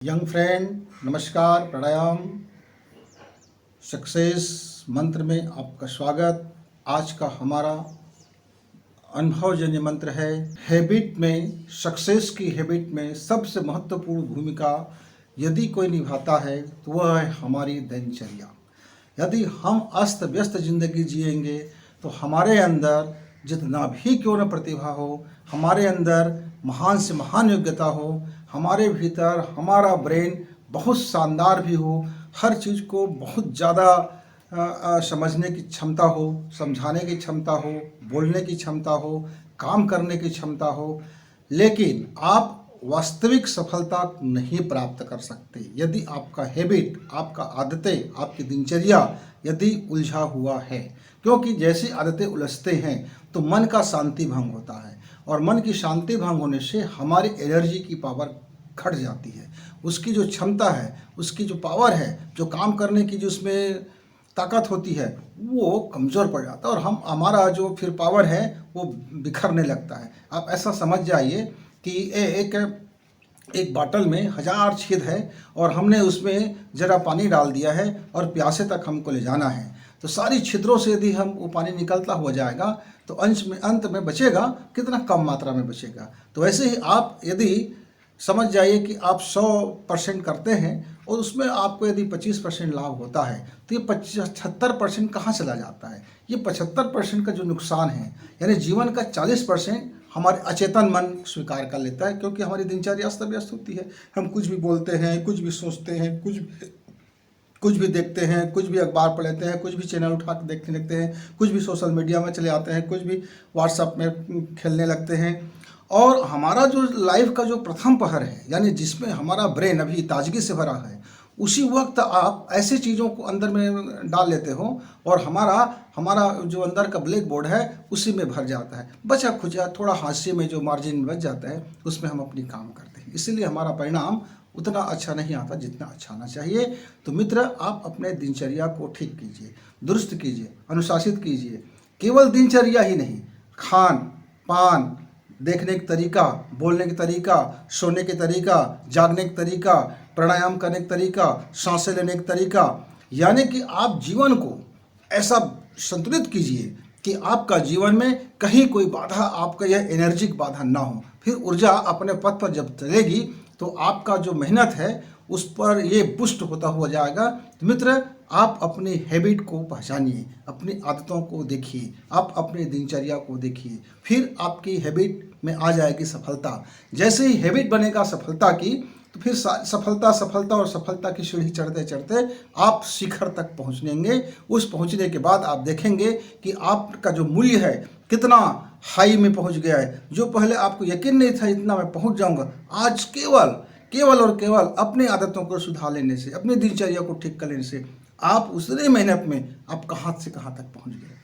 Young friend, नमस्कार, प्राणायाम, success मंत्र में आपका स्वागत। आज का हमारा अनुभवजन्य मंत्र है। हैबिट में, सक्सेस की हैबिट में सबसे महत्वपूर्ण भूमिका यदि कोई निभाता है तो वह है हमारी दिनचर्या। यदि हम अस्त व्यस्त जिंदगी जिएंगे तो हमारे अंदर जितना भी क्यों न प्रतिभा हो, हमारे अंदर महान से महान योग्यता हो, हमारे भीतर हमारा ब्रेन बहुत शानदार भी हो, हर चीज़ को बहुत ज़्यादा समझने की क्षमता हो, समझाने की क्षमता हो, बोलने की क्षमता हो, काम करने की क्षमता हो, लेकिन आप वास्तविक सफलता नहीं प्राप्त कर सकते यदि आपका हैबिट, आपका आदतें, आपकी दिनचर्या यदि उलझा हुआ है। क्योंकि जैसी आदतें उलझते हैं तो मन का शांति भंग होता है, और मन की शांति भंग होने से हमारी एनर्जी की पावर घट जाती है। उसकी जो क्षमता है, उसकी जो पावर है, जो काम करने की जो उसमें ताकत होती है, वो कमज़ोर पड़ जाता है और हमारा जो फिर पावर है वो बिखरने लगता है। आप ऐसा समझ जाइए कि एक बाटल में 1000 छेद है और हमने उसमें ज़रा पानी डाल दिया है और प्यासे तक हमको ले जाना है। तो सारी छिद्रों से यदि हम वो पानी निकलता हुआ जाएगा तो अंत में बचेगा कितना, कम मात्रा में बचेगा। तो वैसे ही आप यदि समझ जाइए कि आप 100% करते हैं और उसमें आपको यदि 25% लाभ होता है तो ये 75% कहाँ चला जाता है। ये 75% का जो नुकसान है, यानी जीवन का 40% हमारे अचेतन मन स्वीकार कर लेता है, क्योंकि हमारी दिनचर्या अस्त व्यस्त होती है। हम कुछ भी बोलते हैं, कुछ भी सोचते हैं, कुछ भी देखते हैं, कुछ भी अखबार पढ़ लेते हैं, कुछ भी चैनल उठा के देखने लगते हैं, कुछ भी सोशल मीडिया में चले आते हैं, कुछ भी व्हाट्सएप में खेलने लगते हैं। और हमारा जो लाइफ का जो प्रथम पहर है, यानी जिसमें हमारा ब्रेन अभी ताजगी से भरा है, उसी वक्त आप ऐसी चीज़ों को अंदर में डाल लेते हो और हमारा जो अंदर का ब्लैक बोर्ड है उसी में भर जाता है। बचा खुचा थोड़ा हाशिए में जो मार्जिन बच जाता है उसमें हम अपनी काम करते हैं, इसीलिए हमारा परिणाम उतना अच्छा नहीं आता जितना अच्छा आना चाहिए। तो मित्र, आप अपने दिनचर्या को ठीक कीजिए, दुरुस्त कीजिए, अनुशासित कीजिए। केवल दिनचर्या ही नहीं, खान पान, देखने का तरीका, बोलने का तरीका, सोने के तरीका, जागने का तरीका, प्राणायाम करने का तरीका, सांसें लेने का तरीका, यानी कि आप जीवन को ऐसा संतुलित कीजिए कि आपका जीवन में कहीं कोई बाधा, आपका यह एनर्जिक बाधा ना हो। फिर ऊर्जा अपने पथ पर जब चलेगी तो आपका जो मेहनत है उस पर ये पुष्ट होता हुआ जाएगा। तो मित्र, आप अपनी हैबिट को पहचानिए, अपनी आदतों को देखिए, आप अपनी दिनचर्या को देखिए, फिर आपकी हैबिट में आ जाएगी सफलता। जैसे ही हैबिट बनेगा सफलता की, तो फिर सफलता और सफलता की सीढ़ी चढ़ते चढ़ते आप शिखर तक पहुँचेंगे। उस पहुँचने के बाद आप देखेंगे कि आपका जो मूल्य है कितना हाई में पहुँच गया है। जो पहले आपको यकीन नहीं था इतना मैं पहुँच जाऊँगा, आज केवल और केवल अपनी आदतों को सुधार लेने से, अपनी दिनचर्या को ठीक कर लेने से आप उतने मेहनत में आप कहाँ से कहाँ तक पहुँच गए।